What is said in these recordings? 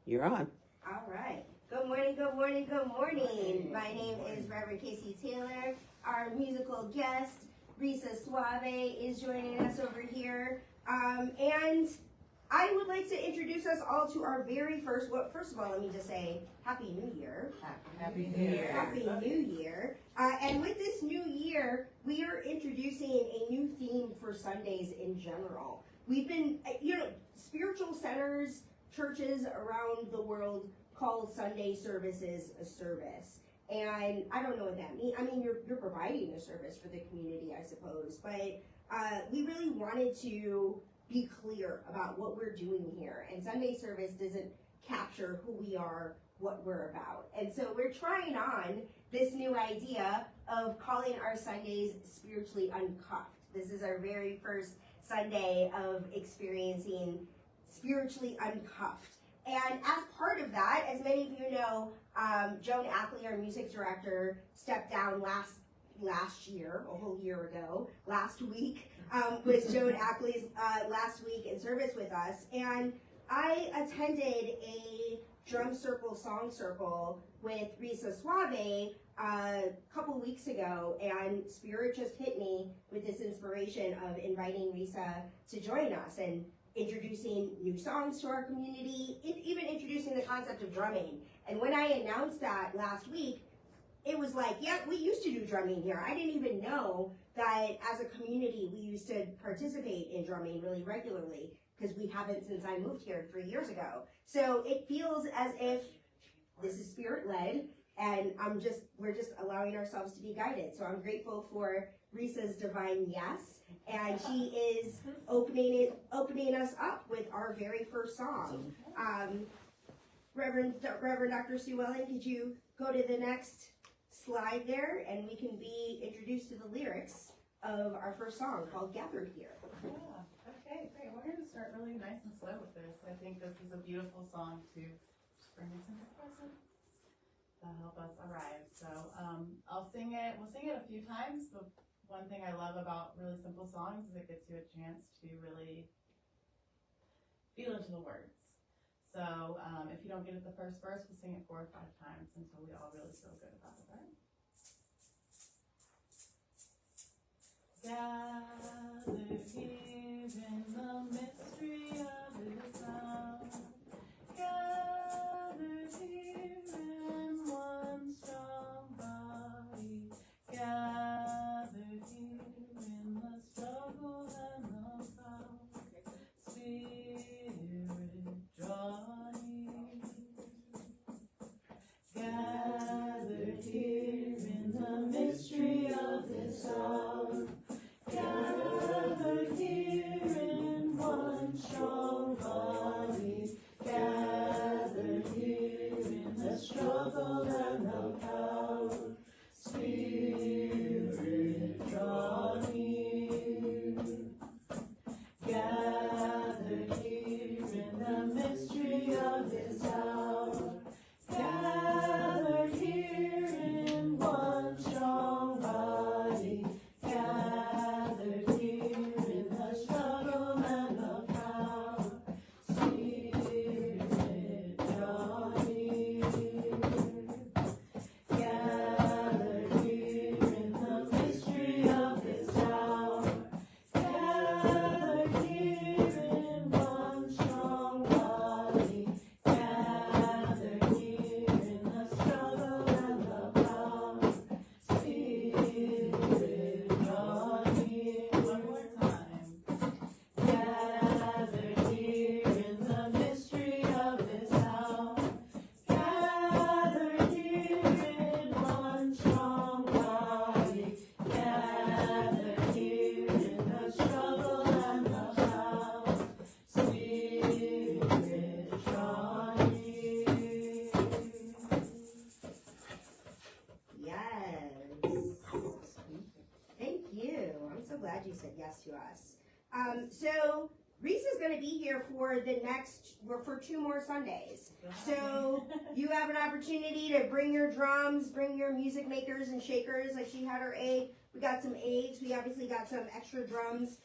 You're on. All right. Good morning, good morning, good morning. My name is Reverend Casey Taylor. Our musical guest, Risa Suave, is joining us over here. And I would like to introduce us all to our very first, well, first of all, let me just say, Happy New Year. Happy New Year. Happy New Year. And with this new year, we are introducing a new theme for Sundays in general. We've been, spiritual centers, churches around the world call Sunday services a service. And I don't know what that means. I mean, you're providing a service for the community, I suppose. But we really wanted to be clear about what we're doing here. And Sunday service doesn't capture who we are, what we're about. And so we're trying on this new idea of calling our Sundays spiritually uncuffed. This is our very first Sunday of experiencing spiritually uncuffed. And as part of that, as many of you know, Joan Ackley, our music director, stepped down last year, a whole year ago, last week, was Joan Ackley's last week in service with us. And I attended a drum circle, song circle with Risa Suave a couple weeks ago, and Spirit just hit me with this inspiration of inviting Risa to join us and introducing new songs to our community, even introducing the concept of drumming. And when I announced that last week, it was like, yeah, we used to do drumming here. I didn't even know that as a community we used to participate in drumming really regularly, because we haven't since I moved here 3 years ago. So it feels as if this is Spirit-led, and we're just allowing ourselves to be guided. So I'm grateful for Risa's divine yes, and she is opening us up with our very first song. Reverend Dr. Sue Welling, could you go to the next slide there, and we can be introduced to the lyrics of our first song called Gathered Here. Yeah, okay, great. We're going to start really nice and slow with this. I think this is a beautiful song to bring us into presence. That'll help us arrive. So we'll sing it a few times, but one thing I love about really simple songs is it gets you a chance to really feel into the words. So if you don't get it the first verse, we'll sing it 4 or 5 times until we all really feel good about it, right? Gather here in the mystery of His sound. Gather here in one strong body. Gather here in the struggle and the power. Spirit, draw near. Gather here in the mystery of His sound. Gather here in one strong body. Gather here in the struggle and the power. Spirit, draw near. Gather here in the mystery of His hour. Gather here in one strong body. Gather here in the struggle and the power. Spirit, draw near. Gather here in the mystery of His hour. Gather here in one strong body. Gather here in the struggle and the power. Spirit, draw near. One more time. Gather here in the mystery of His hour. Gather here in one strong body. Gather here in the struggle and the power. Spirit, draw near. Yes. Thank you. I'm so glad you said yes to us. So Risa's going to be here for for 2 more Sundays. So you have an opportunity to bring your drums, bring your music makers and shakers. Like she had her A We got some eggs. We obviously got some extra drums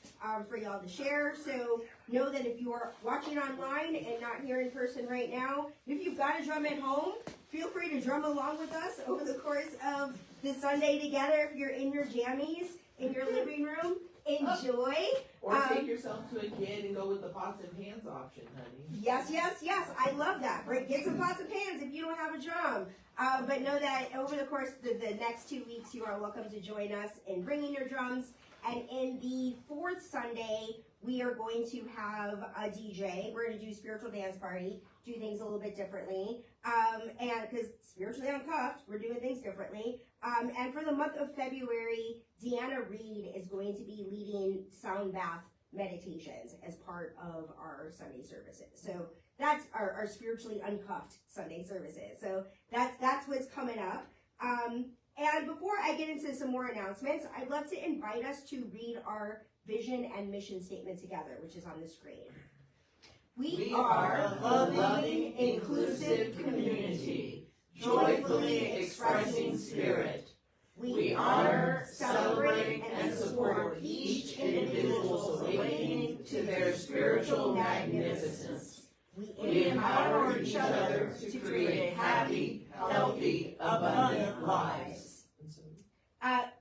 for y'all to share. So know that if you are watching online and not here in person right now, if you've got a drum at home, feel free to drum along with us over the course of the Sunday together. If you're in your jammies, in your living room, enjoy. Or take yourself to a kid and go with the pots and pans option, honey. Yes, yes, yes. I love that. Right? Get some pots and pans if you don't have a drum. But know that over the course of the next 2 weeks, you are welcome to join us in bringing your drums. And in the fourth Sunday, we are going to have a DJ. We're going to do spiritual dance party, do things a little bit differently. And because spiritually uncuffed, we're doing things differently. And for the month of February, Deanna Reed is going to be leading sound bath meditations as part of our Sunday services. So that's our spiritually uncuffed Sunday services. So that's what's coming up. And before I get into some more announcements, I'd love to invite us to read our vision and mission statement together, which is on the screen. We are a loving, inclusive community, joyfully expressing spirit. We honor, celebrate, and support each individual's awakening to their spiritual magnificence. We empower each other to create happy, healthy, abundant lives.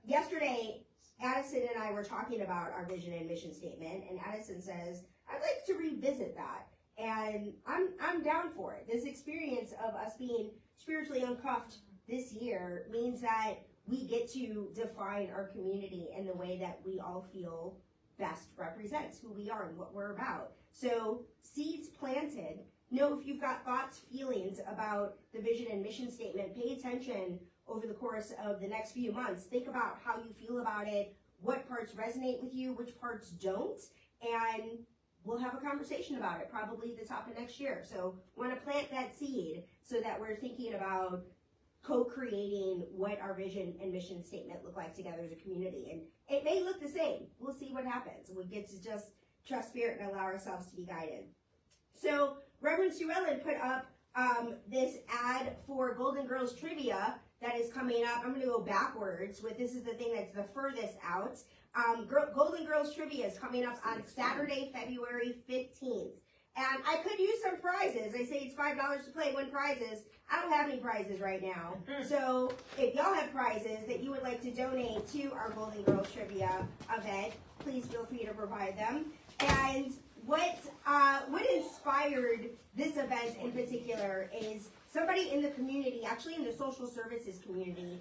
Yesterday, Addison and I were talking about our vision and mission statement, and Addison says, I'd like to revisit that. And I'm down for it. This experience of us being spiritually uncuffed this year means that we get to define our community in the way that we all feel best represents who we are and what we're about. So seeds planted. Know if you've got thoughts, feelings about the vision and mission statement, pay attention over the course of the next few months. Think about how you feel about it, what parts resonate with you, which parts don't, and we'll have a conversation about it probably the top of next year. So we want to plant that seed so that we're thinking about co-creating what our vision and mission statement look like together as a community. And it may look the same. We'll see what happens. We get to just trust spirit and allow ourselves to be guided. So Reverend Sue Ellen put up this ad for Golden Girls Trivia that is coming up. I'm going to go backwards with this is the thing that's the furthest out. Golden Girls Trivia is coming up on Saturday, February 15th. And I could use some prizes. They say it's $5 to play, win prizes. I don't have any prizes right now. So if y'all have prizes that you would like to donate to our Golden Girls Trivia event, please feel free to provide them. And what inspired this event in particular is somebody in the community, actually in the social services community,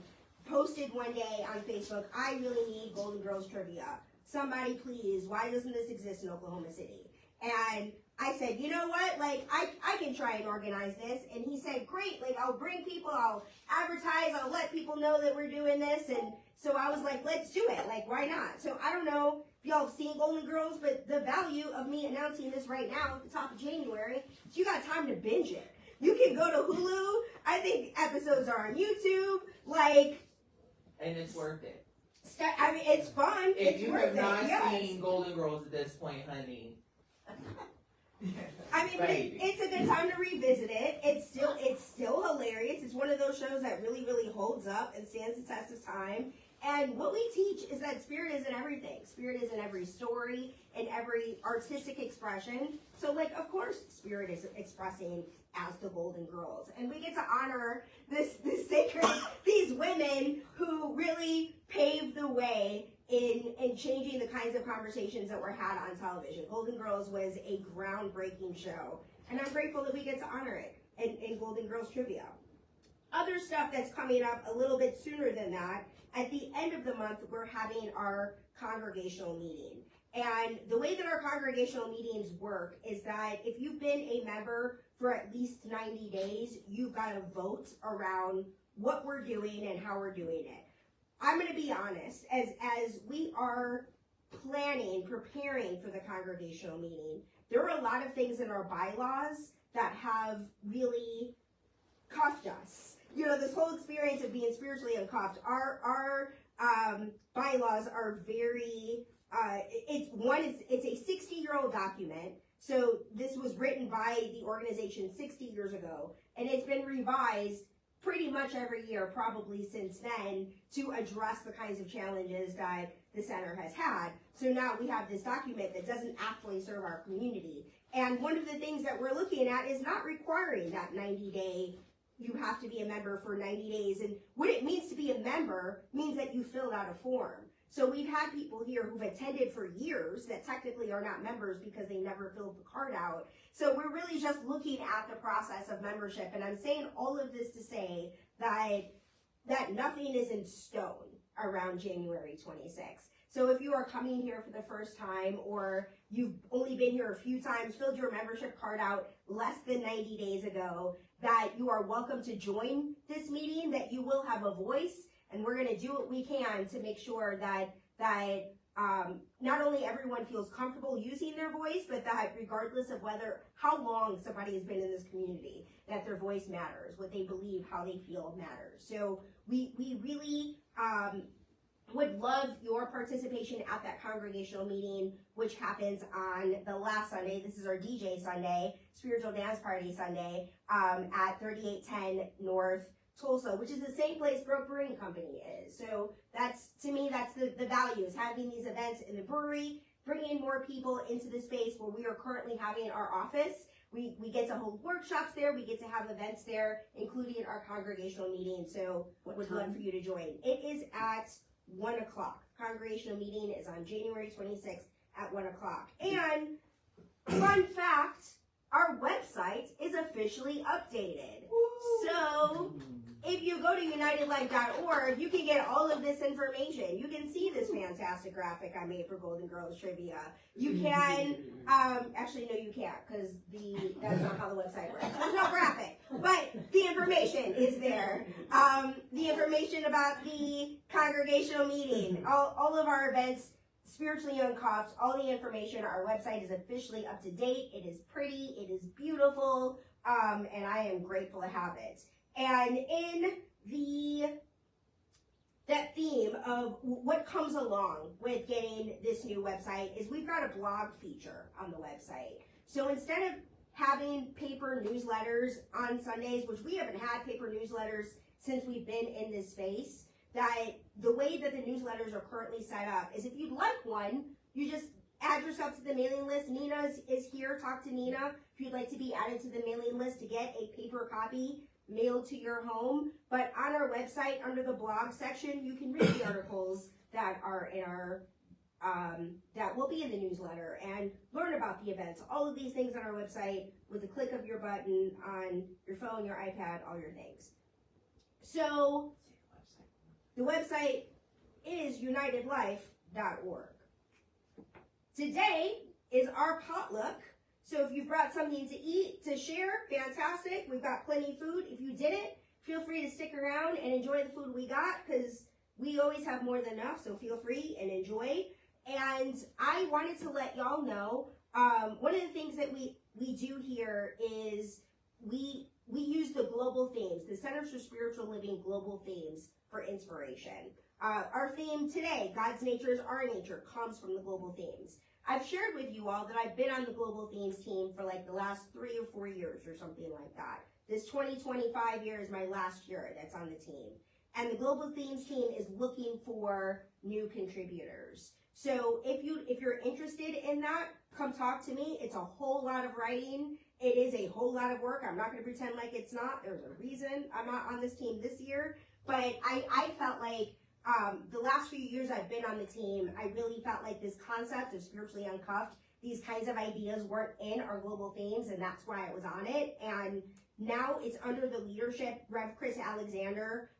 posted one day on Facebook, I really need Golden Girls Trivia. Somebody please, why doesn't this exist in Oklahoma City? And I said, you know what, like, I can try and organize this. And he said, great, like, I'll bring people, I'll advertise, I'll let people know that we're doing this. And so I was like, let's do it, like, why not? So I don't know if y'all have seen Golden Girls, but the value of me announcing this right now at the top of January is you got time to binge it. You can go to Hulu, I think episodes are on YouTube, like. And it's worth it. I mean, it's fun. If it's you worth have not it, seen Golden Girls at this point, honey. I mean, but it's a good time to revisit it. It's still hilarious. It's one of those shows that really, really holds up and stands the test of time. And what we teach is that spirit is in everything. Spirit is in every story, in every artistic expression. So, like, of course, spirit is expressing as the Golden Girls. And we get to honor this sacred, these women who really paved the way in changing the kinds of conversations that were had on television. Golden Girls was a groundbreaking show. And I'm grateful that we get to honor it in Golden Girls Trivia. Other stuff that's coming up a little bit sooner than that, at the end of the month, we're having our congregational meeting. And the way that our congregational meetings work is that if you've been a member for at least 90 days, you've got to vote around what we're doing and how we're doing it. I'm going to be honest, as we are preparing for the congregational meeting, there are a lot of things in our bylaws that have really cuffed us. You know, this whole experience of being spiritually uncuffed, our bylaws are very, it's a 60-year-old document. So this was written by the organization 60 years ago, and it's been revised pretty much every year, probably since then, to address the kinds of challenges that the center has had. So now we have this document that doesn't actually serve our community. And one of the things that we're looking at is not requiring that 90-day, you have to be a member for 90 days. And what it means to be a member means that you filled out a form. So we've had people here who've attended for years that technically are not members because they never filled the card out. So we're really just looking at the process of membership. And I'm saying all of this to say that nothing is in stone around January 26th. So if you are coming here for the first time, or you've only been here a few times, filled your membership card out less than 90 days ago, that you are welcome to join this meeting, that you will have a voice, and we're going to do what we can to make sure that not only everyone feels comfortable using their voice, but that regardless of how long somebody has been in this community, that their voice matters, what they believe, how they feel matters. So we really would love your participation at that congregational meeting, which happens on the last Sunday. This is our DJ Sunday, Spiritual Dance Party Sunday, at 3810 North Tulsa, which is the same place Broke Brewing Company is. So that's, to me, that's the value, is having these events in the brewery, bringing more people into the space where we are currently having our office. We get to hold workshops there, we get to have events there, including our congregational meeting. So would love for you to join. It is at 1 o'clock. Congregational meeting is on January 26th at 1 o'clock. And fun fact, our website is officially updated. So if you go to unitedlife.org, you can get all of this information. You can see this fantastic graphic I made for Golden Girls Trivia. You can, actually, no, you can't, because that's not how the website works. There's no graphic, but the information is there. The information about the congregational meeting, all of our events, Spiritually Uncuffed, all the information. Our website is officially up to date. It is pretty, it is beautiful, and I am grateful to have it. And in that theme of what comes along with getting this new website is we've got a blog feature on the website. So instead of having paper newsletters on Sundays, which we haven't had paper newsletters since we've been in this space, that the way that the newsletters are currently set up is if you'd like one, you just add yourself to the mailing list. Nina is here. Talk to Nina if you'd like to be added to the mailing list to get a paper copy mailed to your home. But on our website, under the blog section, you can read the articles that are in our that will be in the newsletter and learn about the events. All of these things on our website with the click of your button on your phone, your iPad, all your things. So the website is unitedlife.org. Today is our potluck. So if you brought something to eat, to share, fantastic. We've got plenty of food. If you didn't, feel free to stick around and enjoy the food we got, because we always have more than enough, so feel free and enjoy. And I wanted to let y'all know, one of the things that we do here is we use the global themes, the Centers for Spiritual Living global themes for inspiration. Our theme today, God's nature is our nature, comes from the global themes. I've shared with you all that I've been on the global themes team for like the last 3 or 4 years or something like that. This 2025 year is my last year that's on the team. And the global themes team is looking for new contributors. So if you're interested in that, come talk to me. It's a whole lot of writing. It is a whole lot of work. I'm not going to pretend like it's not. There's a reason I'm not on this team this year. But I felt like the last few years I've been on the team, I really felt like this concept of Spiritually Uncuffed, these kinds of ideas weren't in our global themes, and that's why I was on it. And now it's under the leadership, Rev. Chris Alexander.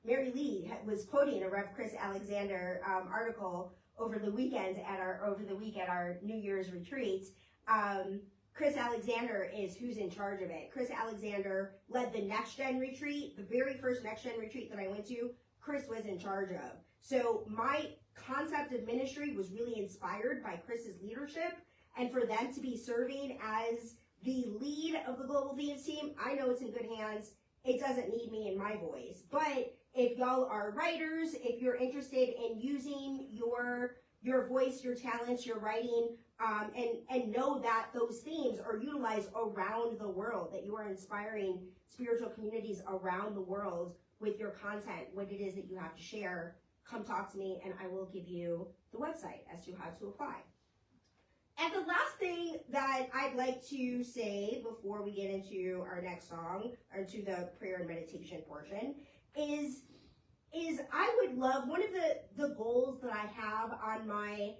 Mary Lee was quoting a Rev. Chris Alexander article over the week at our New Year's retreat. Chris Alexander is who's in charge of it. Chris Alexander led the Next Gen retreat, the very first Next Gen retreat that I went to. Chris was in charge of. So my concept of ministry was really inspired by Chris's leadership, and for them to be serving as the lead of the Global Themes team, I know it's in good hands. It doesn't need me and my voice. But if y'all are writers, if you're interested in using your voice, your talents, your writing and know that those themes are utilized around the world, that you are inspiring spiritual communities around the world with your content, what it is that you have to share. Come talk to me and I will give you the website as to how to apply. And the last thing that I'd like to say before we get into our next song, or to the prayer and meditation portion, is I would love, one of the goals that I have on my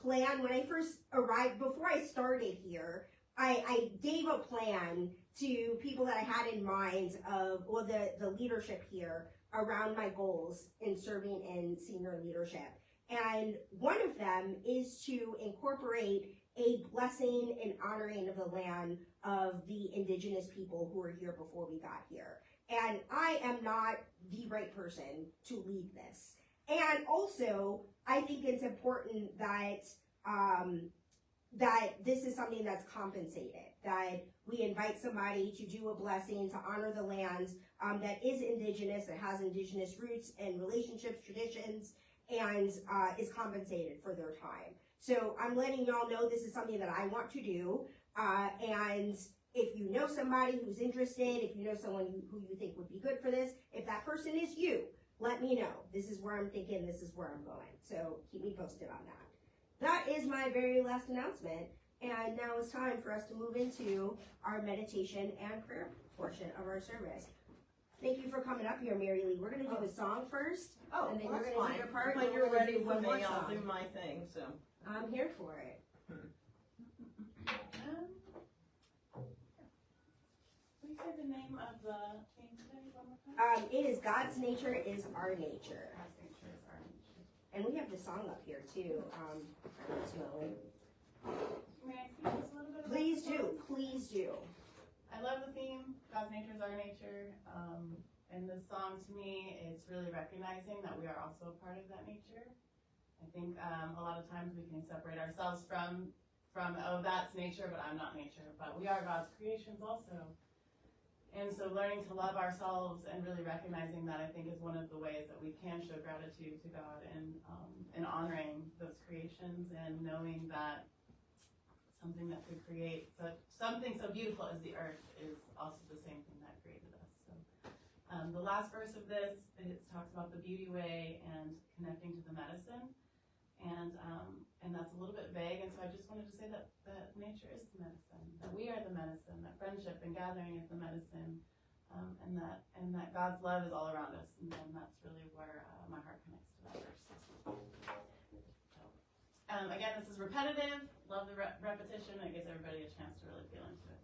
plan when I first arrived, before I started here, I gave a plan to people that I had in mind of, well, the leadership here around my goals in serving in senior leadership. And one of them is to incorporate a blessing and honoring of the land of the indigenous people who were here before we got here. And I am not the right person to lead this. And also, I think it's important that that this is something that's compensated, that we invite somebody to do a blessing to honor the land that is indigenous, that has indigenous roots and relationships, traditions, and is compensated for their time. So I'm letting y'all know this is something that I want to do. And if you know somebody who's interested, if you know someone who you think would be good for this, if that person is you, let me know. This is where I'm thinking, this is where I'm going. So keep me posted on that. That is my very last announcement. And now it's time for us to move into our meditation and prayer portion of our service. Thank you for coming up here, Mary Lee. We're going to do a song first. Oh, and then well, you're that's going to fine. do your part. When and you're we're gonna ready do for one more me, I'll song. do my thing, so. I'm here for it. Please say the name of the theme today one more time. It is God's Nature is Our Nature. God's nature is our nature. And we have the song up here too. May I speak just a little bit about Please the do, song? please do. I love the theme, God's nature is our nature. And this song to me is really recognizing that we are also a part of that nature. I think a lot of times we can separate ourselves from oh, that's nature, but I'm not nature. But we are God's creations also. And so learning to love ourselves and really recognizing that, I think, is one of the ways that we can show gratitude to God and honoring those creations and knowing that something that could create something so beautiful as the earth is also the same thing that created us. So the last verse of this, it talks about the beauty way and connecting to the medicine. And that's a little bit vague, and so I just wanted to say that nature is the medicine, that we are the medicine, that friendship and gathering is the medicine, and that God's love is all around us, and that's really where my heart connects to that verse. So, again, this is repetitive. Love the repetition. It gives everybody a chance to really feel into it.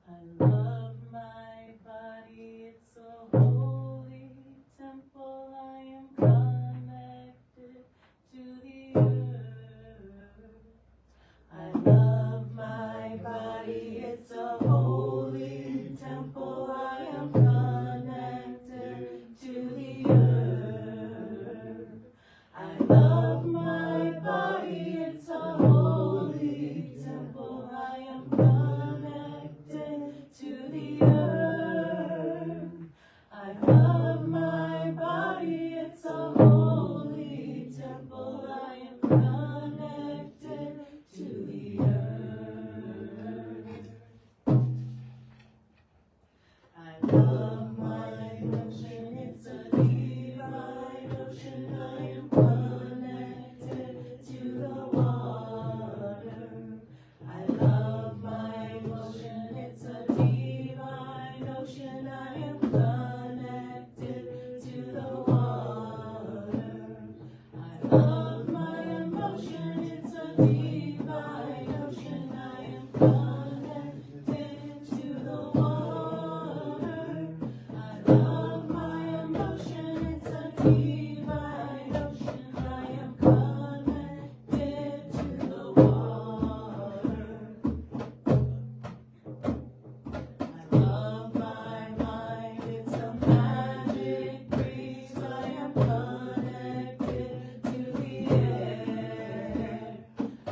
I love my body, it's a holy temple. I am connected to the earth. I love my body, it's a holy temple. I am connected to the earth. I love my body, it's a holy temple. I am connected to the earth. I love my body, it's a holy temple. I am connected to the earth. I love my ocean, it's a divine ocean. I am connected to the water. I love my ocean, it's a divine ocean. I am connected to the water. I love my emotion, it's a divine ocean. I am connected to the water. I love my emotion, it's a divine ocean. I am connected to the water. I love my mind, it's a magic breeze. I am connected to the air. I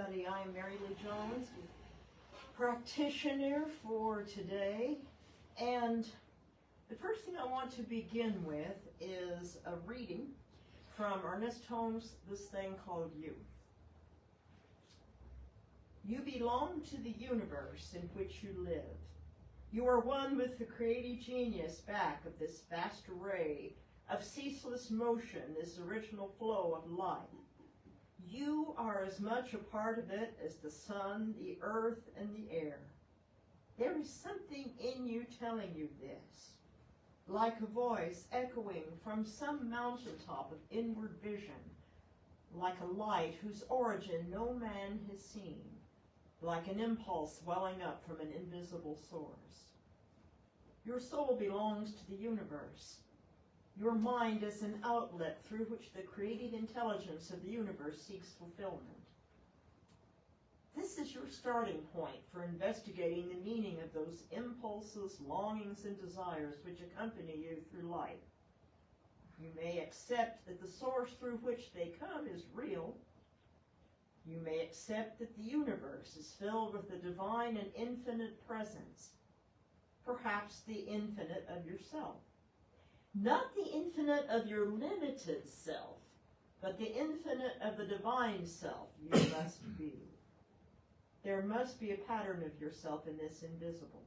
everybody. I'm Mary Lee Jones, practitioner for today. And the first thing I want to begin with is a reading from Ernest Holmes' This Thing Called You. You belong to the universe in which you live. You are one with the creative genius back of this vast array of ceaseless motion, this original flow of life. You are as much a part of it as the sun, the earth, and the air. There is something in you telling you this, like a voice echoing from some mountaintop of inward vision, like a light whose origin no man has seen, like an impulse welling up from an invisible source. Your soul belongs to the universe. Your mind is an outlet through which the creative intelligence of the universe seeks fulfillment. This is your starting point for investigating the meaning of those impulses, longings, and desires which accompany you through life. You may accept that the source through which they come is real. You may accept that the universe is filled with the divine and infinite presence, perhaps the infinite of yourself. Not the infinite of your limited self, but the infinite of the divine self you must be. There must be a pattern of yourself in this invisible.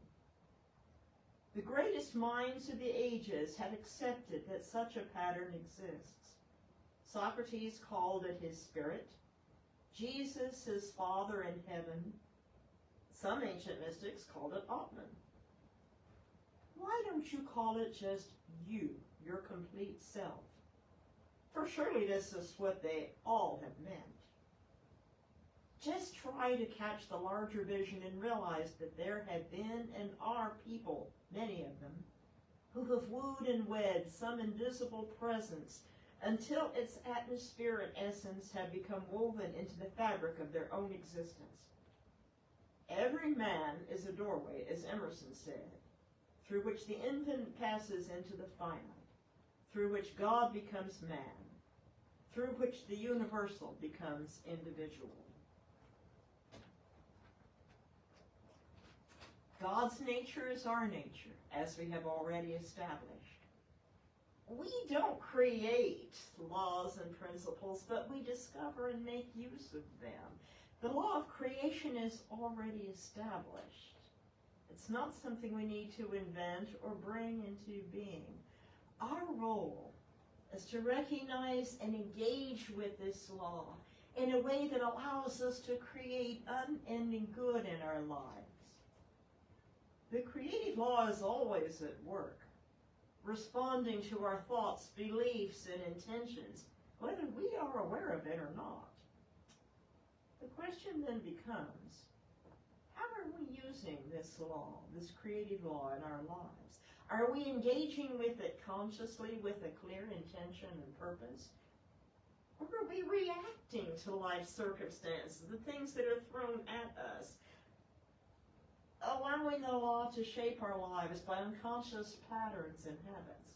The greatest minds of the ages have accepted that such a pattern exists. Socrates called it his spirit, Jesus his Father in heaven. Some ancient mystics called it Atman. Why don't you call it just you, your complete self? For surely this is what they all have meant. Just try to catch the larger vision and realize that there have been and are people, many of them, who have wooed and wed some invisible presence until its atmosphere and essence have become woven into the fabric of their own existence. Every man is a doorway, as Emerson said, through which the infinite passes into the finite, through which God becomes man, through which the universal becomes individual. God's nature is our nature, as we have already established. We don't create laws and principles, but we discover and make use of them. The law of creation is already established. It's not something we need to invent or bring into being. Our role is to recognize and engage with this law in a way that allows us to create unending good in our lives. The creative law is always at work, responding to our thoughts, beliefs, and intentions, whether we are aware of it or not. The question then becomes, how are we using this law, this creative law in our lives? Are we engaging with it consciously with a clear intention and purpose? Or are we reacting to life circumstances, the things that are thrown at us, allowing the law to shape our lives by unconscious patterns and habits?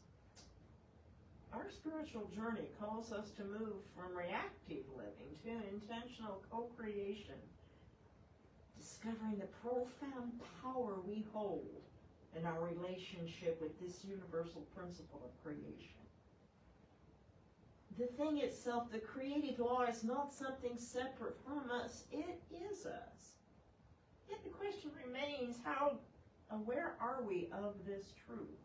Our spiritual journey calls us to move from reactive living to intentional co-creation, discovering the profound power we hold in our relationship with this universal principle of creation. The thing itself, the creative law, is not something separate from us. It is us. Yet the question remains, how aware are we of this truth?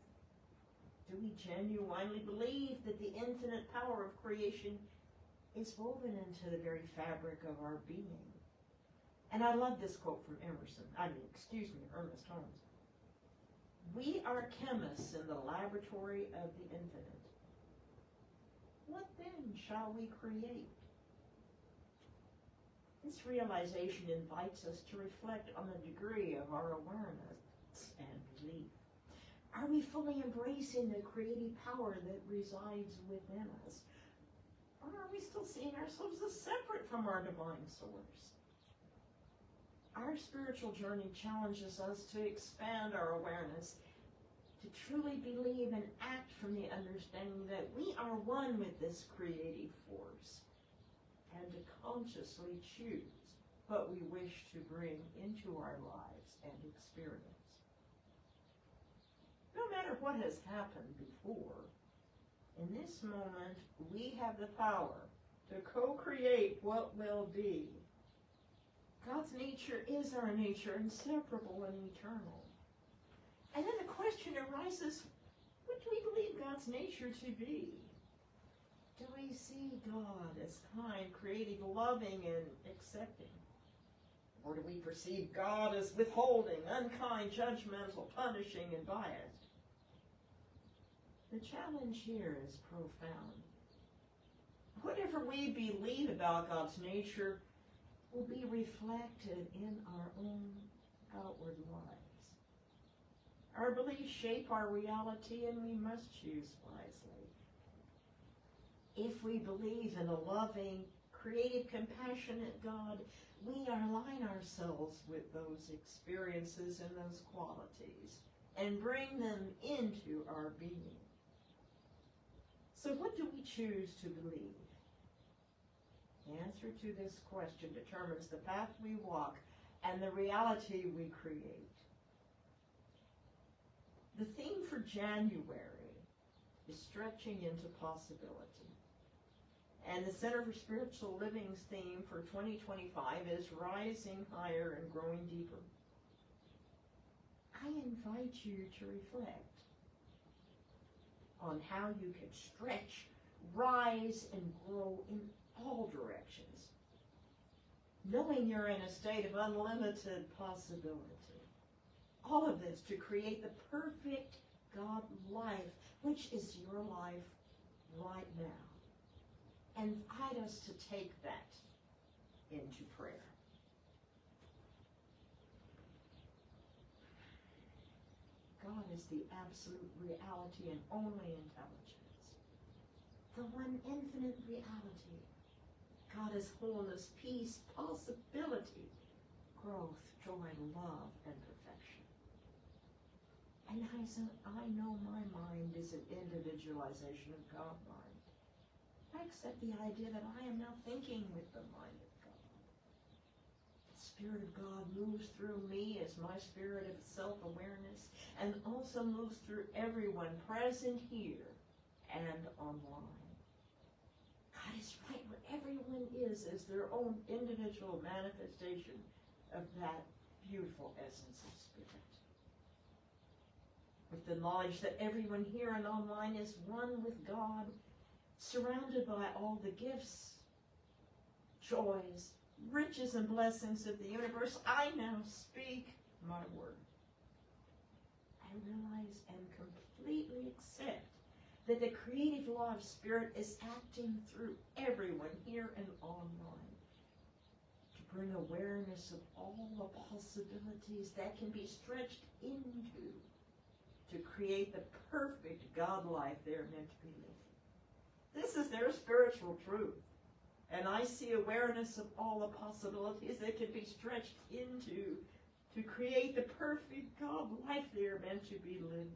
Do we genuinely believe that the infinite power of creation is woven into the very fabric of our being? And I love this quote from Ernest Holmes. We are chemists in the laboratory of the infinite. What then shall we create? This realization invites us to reflect on the degree of our awareness and belief. Are we fully embracing the creative power that resides within us? Or are we still seeing ourselves as separate from our divine source? Our spiritual journey challenges us to expand our awareness, to truly believe and act from the understanding that we are one with this creative force, and to consciously choose what we wish to bring into our lives and experience. No matter what has happened before, in this moment, we have the power to co-create what will be. God's nature is our nature, inseparable and eternal. And then the question arises, what do we believe God's nature to be? Do we see God as kind, creative, loving, and accepting? Or do we perceive God as withholding, unkind, judgmental, punishing, and biased? The challenge here is profound. Whatever we believe about God's nature will be reflected in our own outward lives. Our beliefs shape our reality, and we must choose wisely. If we believe in a loving, creative, compassionate God, we align ourselves with those experiences and those qualities and bring them into our being. So what do we choose to believe? The answer to this question determines the path we walk and the reality we create. The theme for January is stretching into possibility. And the Center for Spiritual Living's theme for 2025 is rising higher and growing deeper. I invite you to reflect on how you can stretch, rise, and grow in all directions, knowing you're in a state of unlimited possibility. All of this to create the perfect God life, which is your life right now. And invite us to take that into prayer. God is the absolute reality and only intelligence. The one infinite reality. God is wholeness, peace, possibility, growth, joy, love, and perfection. And I know my mind is an individualization of God's mind. I accept the idea that I am now thinking with the mind of God. The Spirit of God moves through me as my spirit of self-awareness and also moves through everyone present here and online. God is right where everyone is as their own individual manifestation of that beautiful essence of Spirit. With the knowledge that everyone here and online is one with God, surrounded by all the gifts, joys, riches, and blessings of the universe, I now speak my word. I realize and completely accept that the creative law of Spirit is acting through everyone here and online to bring awareness of all the possibilities that can be stretched into to create the perfect God life they're meant to be living. This is their spiritual truth. And I see awareness of all the possibilities that can be stretched into to create the perfect God life they are meant to be living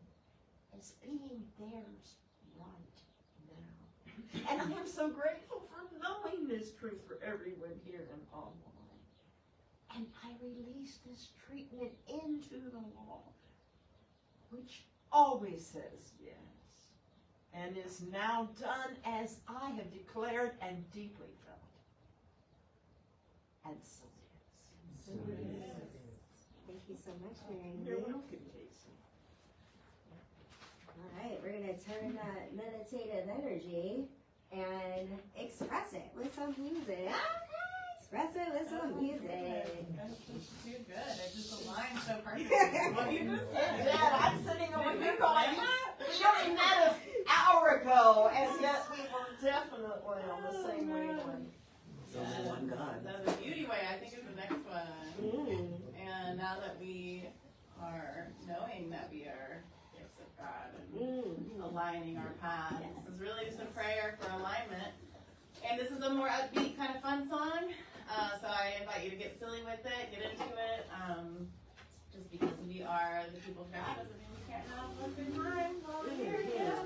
as being theirs right now. And I am so grateful for knowing this truth for everyone here and online. And I release this treatment into the law, which always says yes, and is now done as I have declared and deeply felt. And so it is. So it is. Thank you so much, Mary. You're welcome, Casey. All right, we're going to turn that meditative energy and express it with some music. Express it with some music. That's too good. It just aligned so perfectly with what you just said. Dad, I'm sitting over here going, we only met an hour ago, and yet we were definitely on the same wavelength. So the one God. So the beauty way, I think, is the next one. And now that we are knowing that we are gifts of God and aligning our paths, this is really just a prayer for alignment. And this is a more upbeat kind of fun song. So I invite you to get silly with it, get into it. Just because we are the people of God doesn't mean we can't have a good time while we're here. Yeah.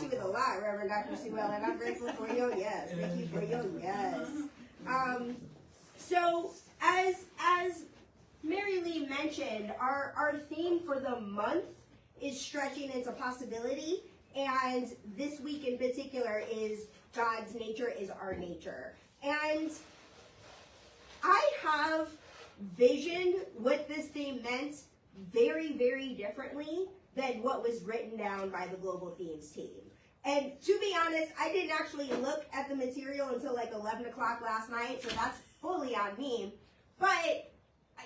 with a lot, Reverend Dr. Sewell, and I'm grateful for your yes. Thank you for your yes. So as Mary Lee mentioned, our theme for the month is stretching into possibility, and this week in particular is God's nature is our nature. And I have visioned what this theme meant very, very differently than what was written down by the Global Themes team. And to be honest, I didn't actually look at the material until like 11 o'clock last night, so that's fully on me. But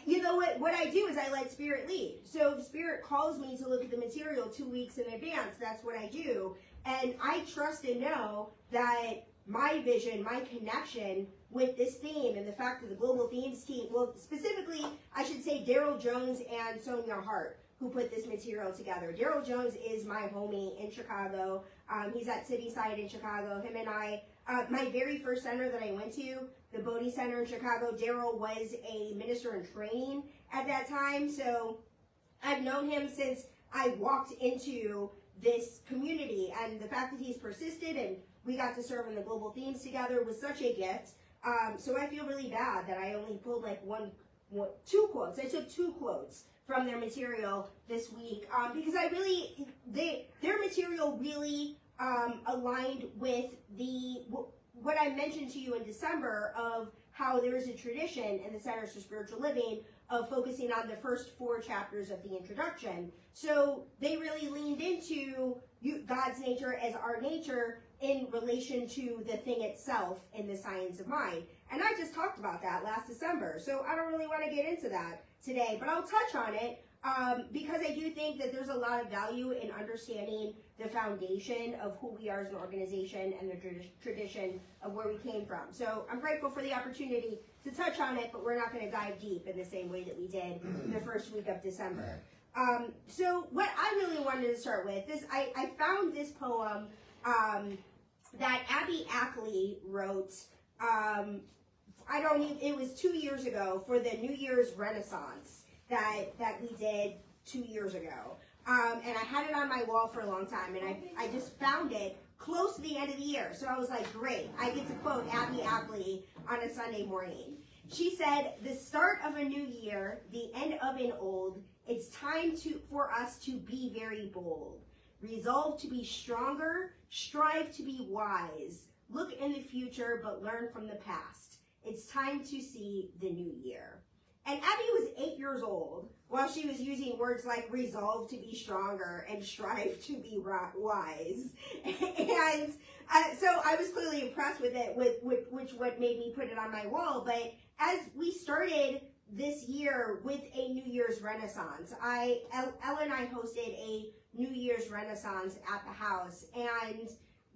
you know what I do is I let Spirit lead. So if Spirit calls me to look at the material 2 weeks in advance, that's what I do. And I trust and know that my vision, my connection with this theme and the fact that the Global Themes team, well, specifically, I should say Daryl Jones and Sonia Hart, who put this material together. Daryl Jones is my homie in Chicago. He's at Cityside in Chicago. Him and I, my very first center that I went to, the Bodhi Center in Chicago, Daryl was a minister in training at that time. So I've known him since I walked into this community, and the fact that he's persisted and we got to serve in the Global Themes together was such a gift. So I feel really bad that I only pulled like two quotes. I took 2 quotes from their material this week because I really, their material really aligned with what I mentioned to you in December of how there is a tradition in the Centers for Spiritual Living of focusing on the first 4 chapters of the introduction. So they really leaned into God's nature as our nature in relation to the thing itself in the science of mind. And I just talked about that last December, so I don't really want to get into that today, but I'll touch on it because I do think that there's a lot of value in understanding the foundation of who we are as an organization and the tradition of where we came from. So I'm grateful for the opportunity to touch on it, but we're not going to dive deep in the same way that we did the first week of December. So what I really wanted to start with is I found this poem that Abby Ackley wrote. It was 2 years ago for the New Year's Renaissance that we did 2 years ago. And I had it on my wall for a long time, and I just found it close to the end of the year. So I was like, great, I get to quote Abby Ackley on a Sunday morning. She said, "The start of a new year, the end of an old, it's time for us to be very bold. Resolve to be stronger, strive to be wise. Look in the future, but learn from the past. It's time to see the new year." And Abby was 8 years old while she was using words like resolve to be stronger and strive to be wise. And so I was clearly impressed with it, which what made me put it on my wall. But as we started this year with a New Year's Renaissance, Ella and I hosted a New Year's Renaissance at the house, and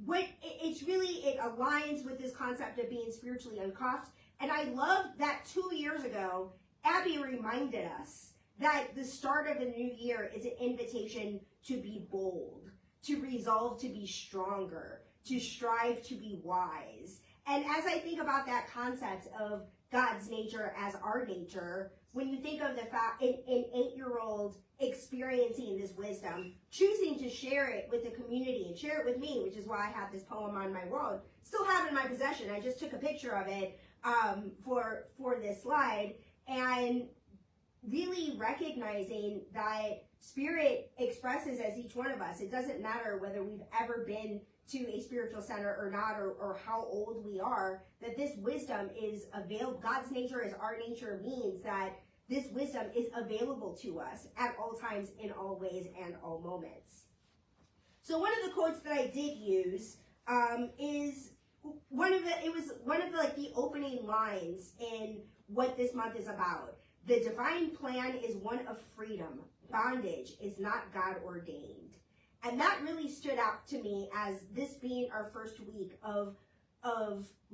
it aligns with this concept of being spiritually uncuffed. And I love that 2 years ago, Abby reminded us that the start of a new year is an invitation to be bold, to resolve to be stronger, to strive to be wise. And as I think about that concept of God's nature as our nature, when you think of the fact an 8-year-old experiencing this wisdom, choosing to share it with the community and share it with me, which is why I have this poem on my wall, still have it in my possession. I just took a picture of it for this slide, and really recognizing that Spirit expresses as each one of us. It doesn't matter whether we've ever been to a spiritual center or not, or how old we are, that this wisdom is available. God's nature as our nature means that this wisdom is available to us at all times, in all ways, and all moments. So one of the quotes that I did use is the opening lines in what this month is about. The divine plan is one of freedom. Bondage is not God ordained. And that really stood out to me as this being our first week of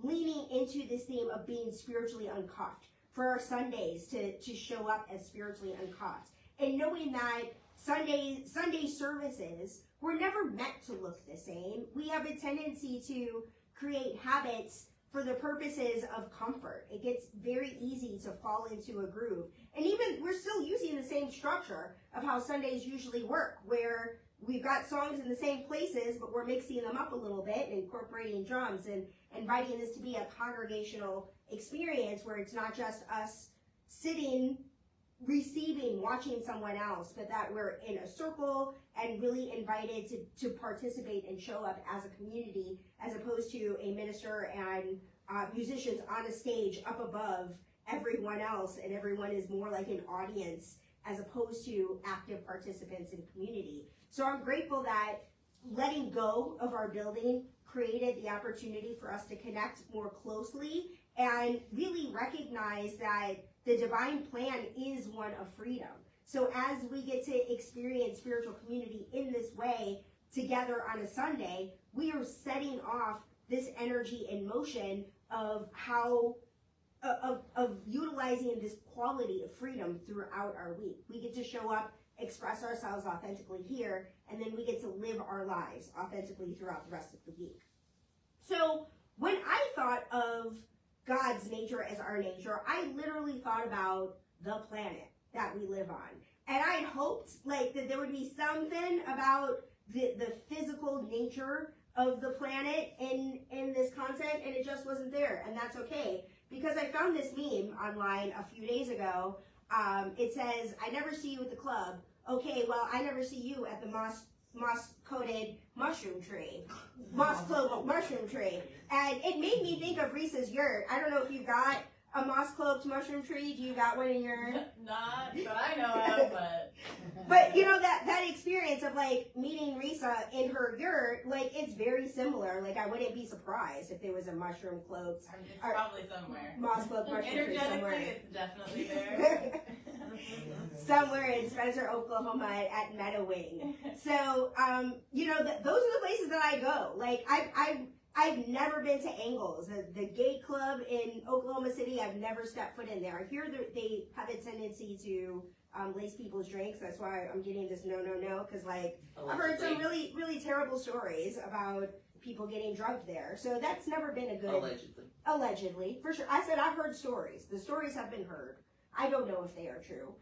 leaning into this theme of being spiritually uncuffed, for our Sundays to show up as spiritually uncuffed. And knowing that Sunday services were never meant to look the same. We have a tendency to create habits for the purposes of comfort. It gets very easy to fall into a groove. And even we're still using the same structure of how Sundays usually work, where we've got songs in the same places, but we're mixing them up a little bit and incorporating drums and inviting this to be a congregational experience where it's not just us sitting, receiving, watching someone else, but that we're in a circle and really invited to participate and show up as a community, as opposed to a minister and musicians on a stage up above everyone else, and everyone is more like an audience as opposed to active participants in community. So I'm grateful that letting go of our building created the opportunity for us to connect more closely and really recognize that the divine plan is one of freedom. So as we get to experience spiritual community in this way together on a Sunday, we are setting off this energy in motion of how of utilizing this quality of freedom throughout our week. We get to show up, express ourselves authentically here, and then we get to live our lives authentically throughout the rest of the week. So when I thought of God's nature as our nature, I literally thought about the planet that we live on. And I hoped like that there would be something about the physical nature of the planet in this content, and it just wasn't there, and that's okay. Because I found this meme online a few days ago. It says, "I never see you at the club." Okay, well, I never see you at the moss-coated mushroom tree. Moss-cloaked mushroom tree. And it made me think of Risa's yurt. I don't know if you got a moss-cloaked mushroom tree. Do you got one in your... Not that I know of, but... But, you know, that experience of, like, meeting Risa in her yurt, like, it's very similar. Like, I wouldn't be surprised if there was a mushroom-cloaked... It's probably somewhere. Moss-cloaked mushroom tree somewhere. Energetically, it's definitely there. Somewhere in Spencer, Oklahoma at Meadowing. So, you know, those are the places that I go. Like, I've never been to Angles, the gay club in Oklahoma City. I've never stepped foot in there. I hear that they have a tendency to lace people's drinks. That's why I'm getting this no, because like I've heard some really, really terrible stories about people getting drugged there. So that's never been a good... Allegedly, for sure. I said I've heard stories. The stories have been heard. I don't know if they are true.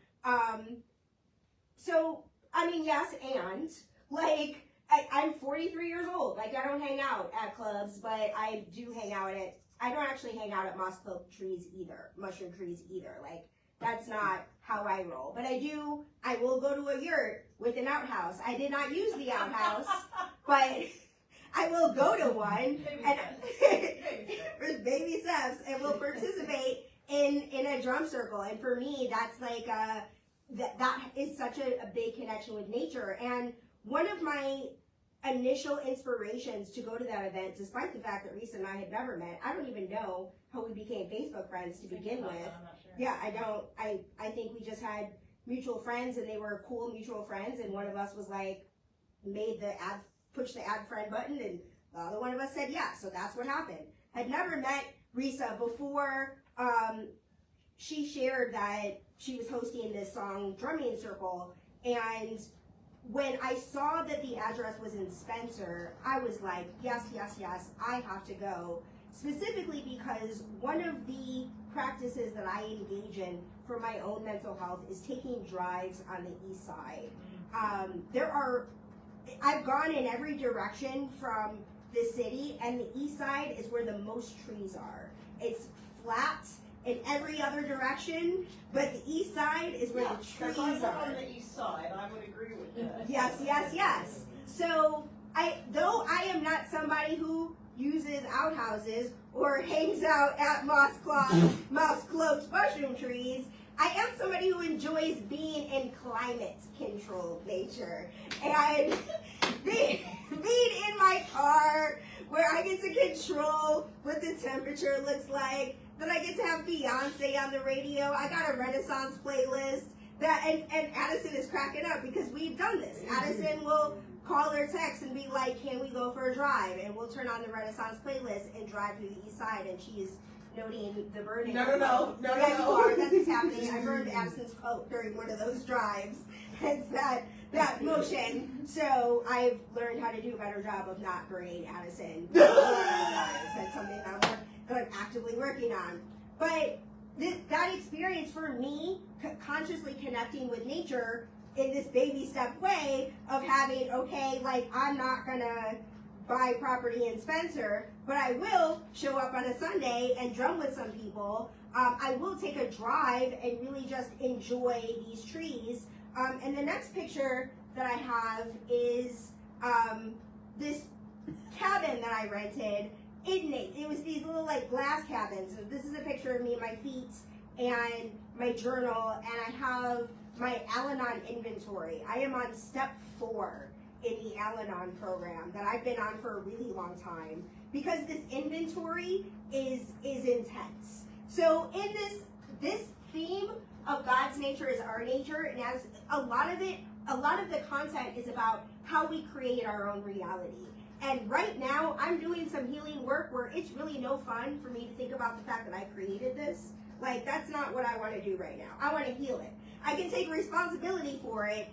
So, I mean, yes, and like, I'm 43 years old. Like, I don't hang out at clubs, but I do hang out at, I don't actually hang out at moss-cloaked trees either, mushroom trees either. Like, that's not how I roll. But I will go to a yurt with an outhouse. I did not use the outhouse, but I will go to one. Baby steps, and will participate in a drum circle. And for me, that's like, that is such a big connection with nature. And one of my initial inspirations to go to that event, despite the fact that Risa and I had never met, I don't even know how we became Facebook friends to begin with. I'm not sure. Yeah, I don't. I think we just had mutual friends, and they were cool mutual friends, and one of us was like, push the add friend button, and the other one of us said yeah, so that's what happened. I'd never met Risa before she shared that she was hosting this song drumming circle, and when I saw that the address was in Spencer, I was like, yes, I have to go. Specifically because one of the practices that I engage in for my own mental health is taking drives on the east side. I've gone in every direction from the city, and the east side is where the most trees are. It's flat in every other direction, but the east side is where the trees are. On the east side, I would agree with that. Yes. So, though I am not somebody who uses outhouses or hangs out at moss-cloaked mushroom trees, I am somebody who enjoys being in climate-controlled nature. And being in my car, where I get to control what the temperature looks like, that I get to have Beyonce on the radio. I got a Renaissance playlist and Addison is cracking up because we've done this. Addison will call or text and be like, can we go for a drive? And we'll turn on the Renaissance playlist and drive through the east side, and she's noting the burning. No. You are. That's what's happening. I burned Addison's coat during one of those drives. It's that motion. So I've learned how to do a better job of not burning Addison. That's something that I'm actively working on. But that experience for me, consciously connecting with nature, in this baby step way of having, okay, like I'm not gonna buy property in Spencer, but I will show up on a Sunday and drum with some people. I will take a drive and really just enjoy these trees. And the next picture that I have is this cabin that I rented. It was these little like glass cabins. So this is a picture of me and my feet and my journal, and I have my Al-Anon inventory. I am on step 4 in the Al-Anon program that I've been on for a really long time, because this inventory is intense. So in this theme of God's nature is our nature, and as a lot of the content is about how we create our own reality. And right now I'm doing some healing work where it's really no fun for me to think about the fact that I created this. Like, that's not what I want to do right now. I want to heal it. I can take responsibility for it,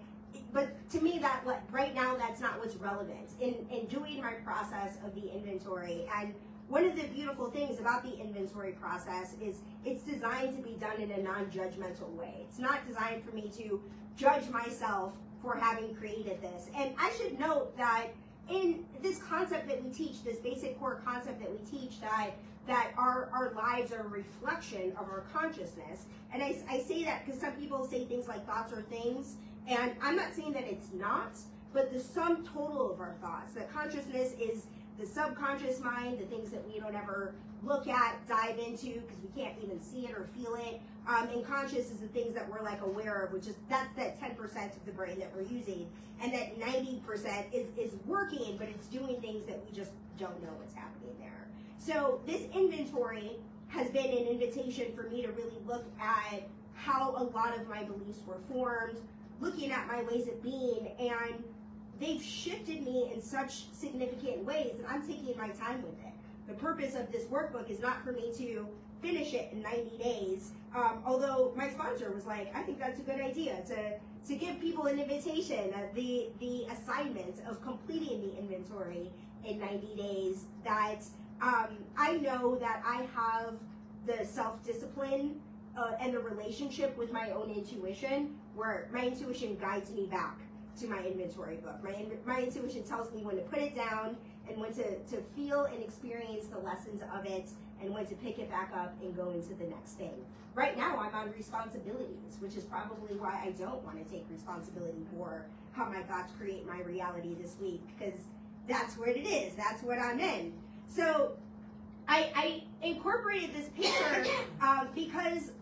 but to me, that right now, that's not what's relevant in doing my process of the inventory. And one of the beautiful things about the inventory process is it's designed to be done in a non-judgmental way. It's not designed for me to judge myself for having created this. And I should note that in this concept that we teach, this basic core concept that we teach, that our lives are a reflection of our consciousness. And I say that because some people say things like thoughts are things, and I'm not saying that it's not, but the sum total of our thoughts, that consciousness is the subconscious mind, the things that we don't ever look at, dive into, because we can't even see it or feel it. And conscious is the things that we're like aware of, which is, that's that 10% of the brain that we're using. And that 90% is working, but it's doing things that we just don't know what's happening there. So this inventory has been an invitation for me to really look at how a lot of my beliefs were formed, looking at my ways of being, and they've shifted me in such significant ways that I'm taking my time with it. The purpose of this workbook is not for me to finish it in 90 days, although my sponsor was like, I think that's a good idea, to give people an invitation, the assignment of completing the inventory in 90 days, that I know that I have the self-discipline and the relationship with my own intuition, where my intuition guides me back to my inventory book. My intuition tells me when to put it down and when to feel and experience the lessons of it, and when to pick it back up and go into the next thing. Right now I'm on responsibilities, which is probably why I don't want to take responsibility for how my thoughts create my reality this week, because that's what it is. That's what I'm in. So I incorporated this picture because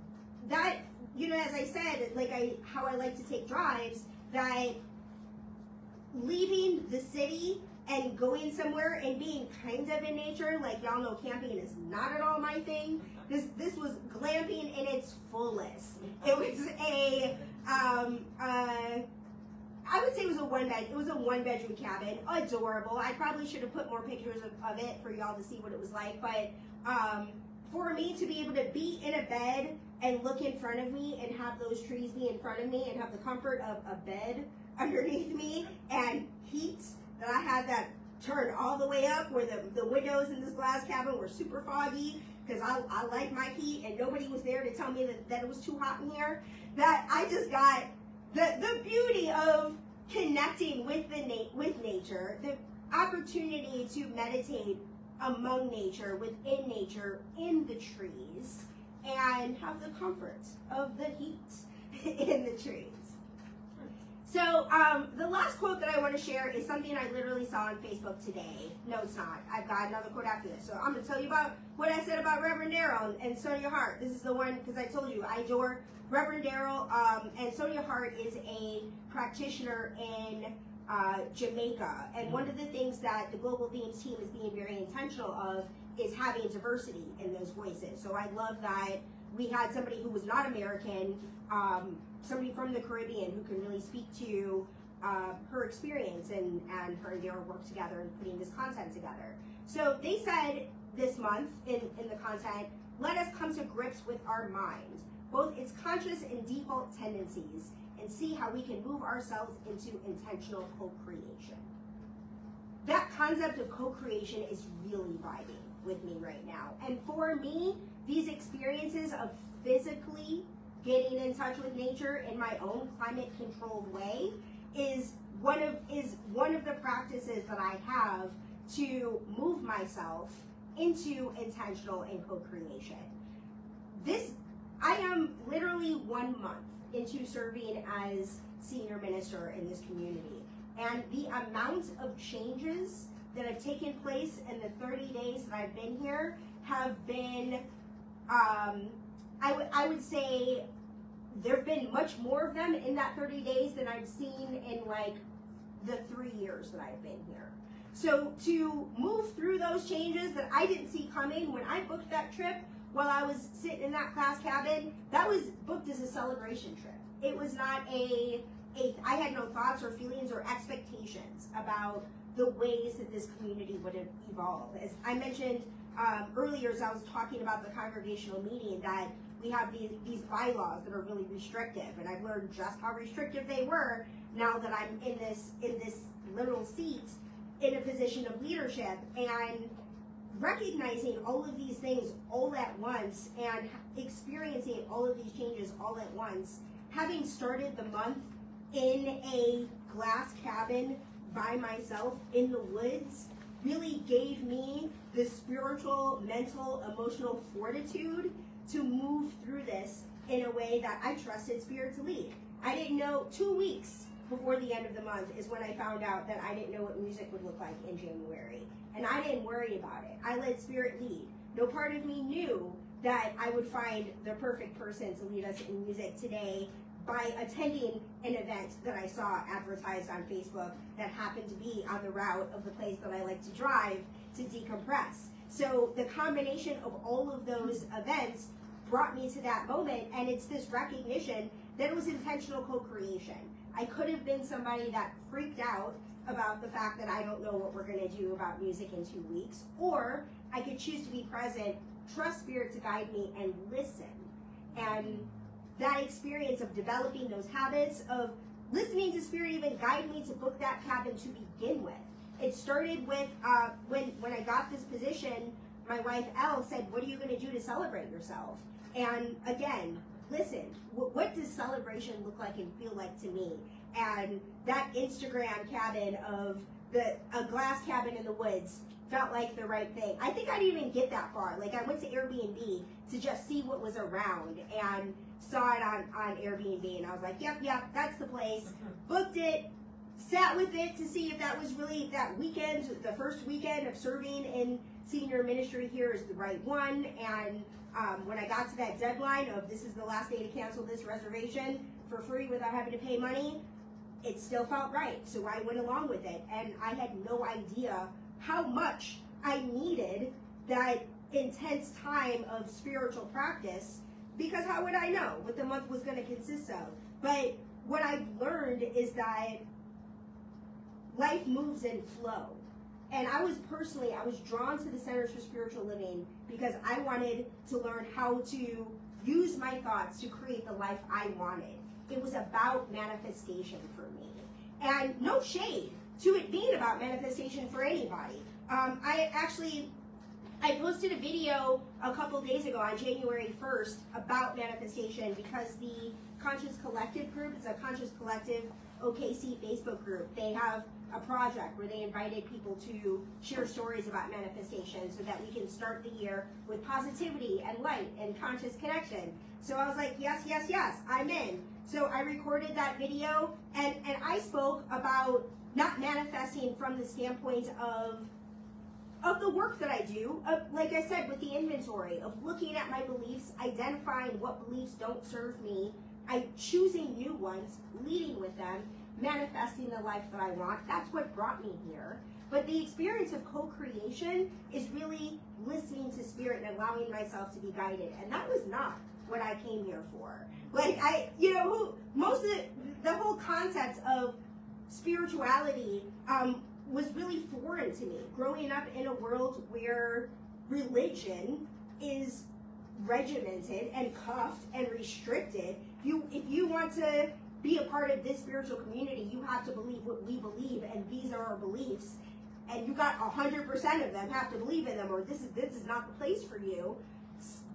that, you know, as I said, like how I like to take drives, that leaving the city and going somewhere and being kind of in nature, like y'all know camping is not at all my thing. This was glamping in its fullest. It was I would say it was a one bedroom cabin, adorable. I probably should have put more pictures of it for y'all to see what it was like, but for me to be able to be in a bed and look in front of me and have those trees be in front of me and have the comfort of a bed underneath me and heat, that I had that turned all the way up where the windows in this glass cabin were super foggy, because I like my heat and nobody was there to tell me that it was too hot in here, that I just got the beauty of connecting with nature, the opportunity to meditate among nature, within nature, in the trees, and have the comfort of the heat in the trees. So the last quote that I want to share is something I literally saw on Facebook today. No, it's not. I've got another quote after this. So I'm going to tell you about what I said about Reverend Darrell and Sonia Hart. This is the one, because I told you I adore Reverend Darrell, and Sonia Hart is a practitioner in Jamaica. And one of the things that the Global Themes team is being very intentional of is having diversity in those voices. So I love that we had somebody who was not American, somebody from the Caribbean who can really speak to her experience, and her and Darrell work together in putting this content together. So they said this month in the content, let us come to grips with our mind, both its conscious and default tendencies, and see how we can move ourselves into intentional co-creation. That concept of co-creation is really vibing with me right now. And for me, these experiences of physically getting in touch with nature in my own climate controlled way is one of the practices that I have to move myself into intentional and co-creation. I am literally 1 month into serving as senior minister in this community, and the amount of changes that have taken place in the 30 days that I've been here have been, I would say there have been much more of them in that 30 days than I've seen in like the 3 years that I've been here. So to move through those changes that I didn't see coming when I booked that trip while I was sitting in that class cabin, that was booked as a celebration trip. It was not I had no thoughts or feelings or expectations about the ways that this community would have evolved. As I mentioned earlier, as I was talking about the congregational meeting, that we have these bylaws that are really restrictive, and I've learned just how restrictive they were now that I'm in this literal seat in a position of leadership, and recognizing all of these things all at once and experiencing all of these changes all at once, having started the month in a glass cabin by myself in the woods, really gave me the spiritual, mental, emotional fortitude to move through this in a way that I trusted Spirit to lead. I didn't know 2 weeks before the end of the month is when I found out that I didn't know what music would look like in January. And I didn't worry about it. I let Spirit lead. No part of me knew that I would find the perfect person to lead us in music today by attending an event that I saw advertised on Facebook that happened to be on the route of the place that I like to drive to decompress. So the combination of all of those events brought me to that moment, and it's this recognition that it was intentional co-creation. I could have been somebody that freaked out about the fact that I don't know what we're going to do about music in 2 weeks, or I could choose to be present, trust Spirit to guide me, and listen. And that experience of developing those habits, of listening to Spirit even guide me to book that cabin to begin with. It started with when I got this position, my wife Elle said, "What are you going to do to celebrate yourself?" And again, listen, what does celebration look like and feel like to me? And that Instagram cabin of a glass cabin in the woods felt like the right thing. I think I didn't even get that far. Like, I went to Airbnb to just see what was around and saw it on Airbnb, and I was like, yep, that's the place. Booked it, sat with it to see if that was really that weekend, the first weekend of serving in senior ministry here is the right one. And when I got to that deadline of this is the last day to cancel this reservation for free without having to pay money, it still felt right. So I went along with it, and I had no idea how much I needed that intense time of spiritual practice, because how would I know what the month was going to consist of? But what I've learned is that life moves in flow. And I was drawn to the Centers for Spiritual Living because I wanted to learn how to use my thoughts to create the life I wanted. It was about manifestation for me. And no shade to it being about manifestation for anybody. I posted a video a couple days ago on January 1st about manifestation because the Conscious Collective group, it's a Conscious Collective OKC Facebook group. They have a project where they invited people to share stories about manifestation so that we can start the year with positivity and light and conscious connection. So I was like, yes, I'm in. So I recorded that video, and I spoke about not manifesting from the standpoint of the work that I do, like I said, with the inventory, of looking at my beliefs, identifying what beliefs don't serve me, choosing new ones, leading with them, manifesting the life that I want. That's what brought me here. But the experience of co-creation is really listening to Spirit and allowing myself to be guided. And that was not what I came here for. Like, most of the whole concept of spirituality was really foreign to me. Growing up in a world where religion is regimented and cuffed and restricted, if you want to be a part of this spiritual community, you have to believe what we believe, and these are our beliefs, and you got 100% of them have to believe in them, or this is not the place for you.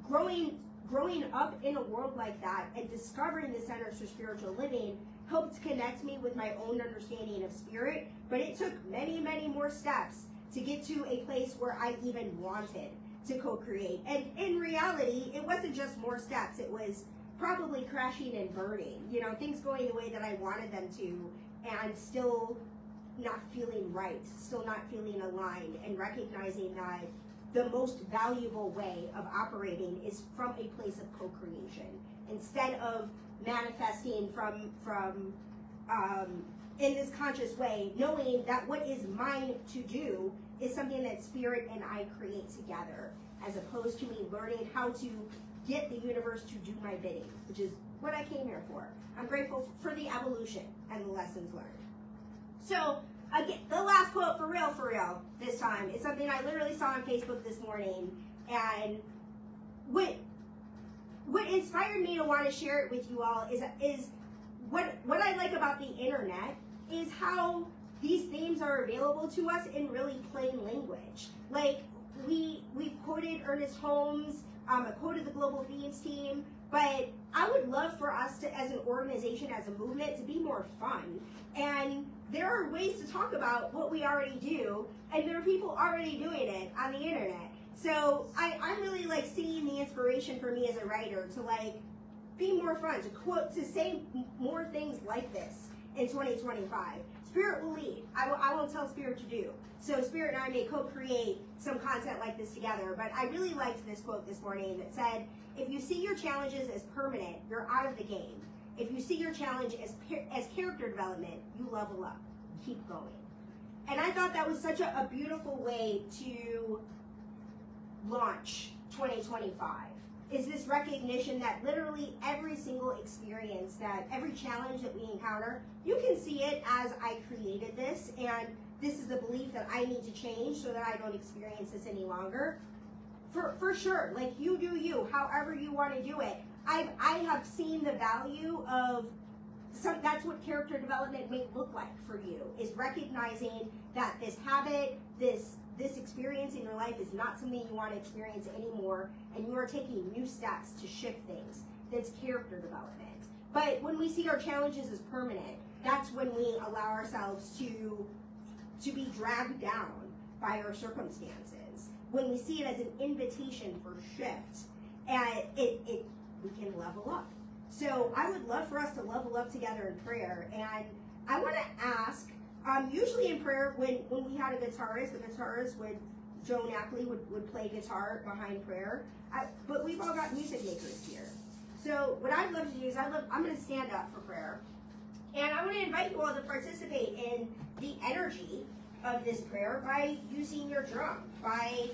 Growing growing up in a world like that and discovering the Centers for Spiritual Living helped connect me with my own understanding of spirit, but it took many, many more steps to get to a place where I even wanted to co-create. And in reality, it wasn't just more steps, it was probably crashing and burning, things going the way that I wanted them to, and still not feeling right, still not feeling aligned, and recognizing that the most valuable way of operating is from a place of co-creation instead of manifesting from in this conscious way, knowing that what is mine to do is something that spirit and I create together, as opposed to me learning how to get the universe to do my bidding, which is what I came here for. I'm grateful for the evolution and the lessons learned. So, again, the last quote for real this time is something I literally saw on Facebook this morning, and what inspired me to want to share it with you all is what I like about the internet is how these themes are available to us in really plain language. Like, we've quoted Ernest Holmes, I quoted the Global Themes team, but I would love for us to, as an organization, as a movement, to be more fun. And there are ways to talk about what we already do, and there are people already doing it on the internet. So I'm really like seeing the inspiration for me as a writer to like be more fun, to quote, to say more things like this in 2025. Spirit will lead. I won't tell Spirit to do. So Spirit and I may co-create some content like this together. But I really liked this quote this morning that said, if you see your challenges as permanent, you're out of the game. If you see your challenge as character development, you level up. Keep going. And I thought that was such a beautiful way to launch 2025. Is this recognition that literally every single experience, that every challenge that we encounter, you can see it as I created this, and this is the belief that I need to change so that I don't experience this any longer. For sure, like you do you, however you want to do it. I have seen the value of that's what character development may look like for you, is recognizing that this habit, this experience in your life is not something you want to experience anymore, and you are taking new steps to shift things. That's character development. But when we see our challenges as permanent, that's when we allow ourselves to be dragged down by our circumstances. When we see it as an invitation for shift, and we can level up. So I would love for us to level up together in prayer, and I want to ask, usually in prayer, when we had a guitarist, Joan Ackley would play guitar behind prayer, but we've all got music makers here. So what I'd love to do is I'm going to stand up for prayer, and I want to invite you all to participate in the energy of this prayer by using your drum, by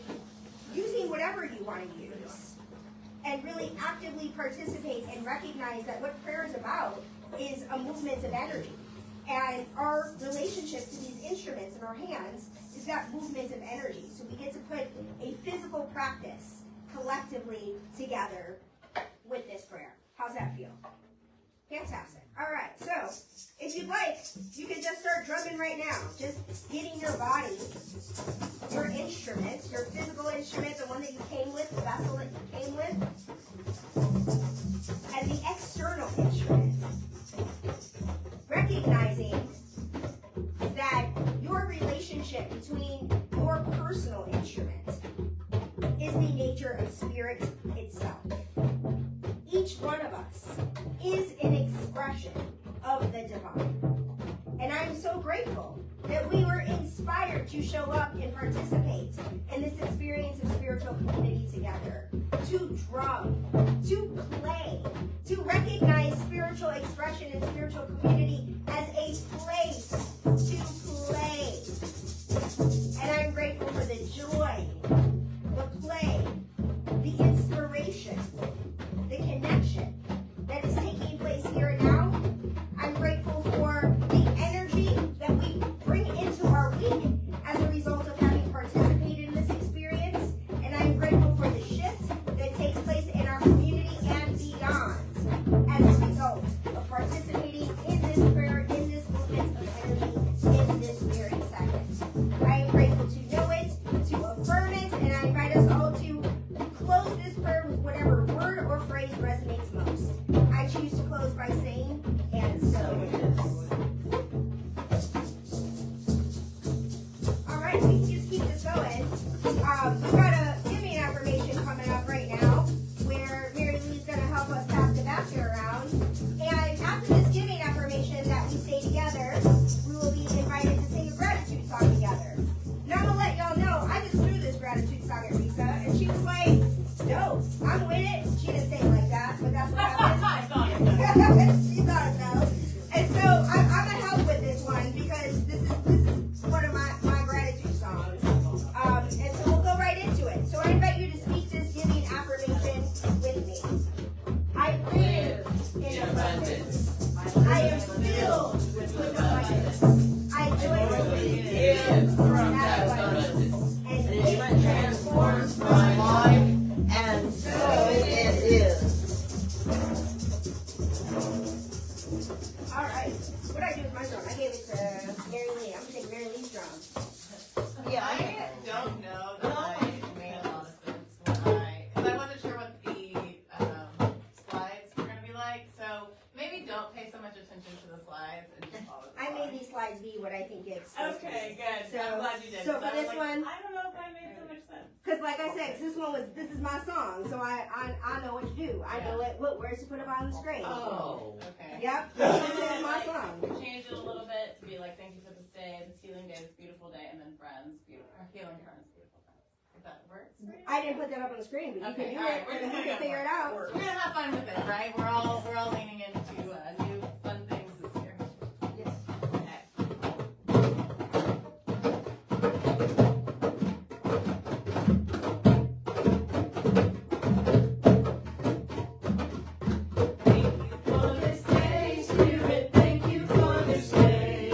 using whatever you want to use, and really actively participate and recognize that what prayer is about is a movement of energy. And our relationship to these instruments in our hands is that movement of energy. So we get to put a physical practice collectively together with this prayer. How's that feel? Fantastic. All right, so if you'd like, you can just start drumming right now. Just getting your body, your instrument, your physical instrument, the one that you came with, the vessel that you came with, and the external instrument. Recognizing that your relationship between your personal instrument is the nature of spirit itself. Each one of us is an expression of the divine. And I'm so grateful that we were inspired to show up and participate in this experience of spiritual community together. To drum, to play, to recognize spiritual expression and spiritual community as a place to play. And I'm grateful for the joy, the play, the inspiration, the connection that is taking place here and now. I'm grateful for the energy that we bring into our week as a result of having participated in this experience. And I'm grateful for the shift that takes place in our community and beyond as a result of participating in this She thought so. And so I'm gonna help with this one because this is one of my gratitude songs. And so we'll go right into it. So I invite you to speak this giving affirmation with me. I live in abundance. I am filled with abundance. I joyfully give from that abundance. And it transforms my life, and so it is. All right. What do I do with my drum? I gave it to Mary Lee. I'm gonna take Mary Lee's drum. Yeah, I don't know that I made a lot of sense because I wasn't sure what the slides were going to be like. So maybe don't pay so much attention to the slides and just follow the I slides. made these slides be what I think it's supposed to be. Okay, good. So- I'm glad you did. so for I was this one- I don't know if I made so much sense. Cause like I said, 'cause this is my song, so I know what to do. I know what words to put up on the screen. Oh, okay. Yep, this is my song. Change it a little bit to be like, thank you for this day, this healing day, this beautiful day, and then friends, beautiful, healing turns, beautiful friends. If that works. I didn't put that up on the screen, but you Okay, can do all right, it, we're and just you gonna can go figure for it out. We're gonna have fun with it, right? We're all leaning into new fun things this year. Yes. Okay. Thank you for this day, Spirit. Thank you for this day.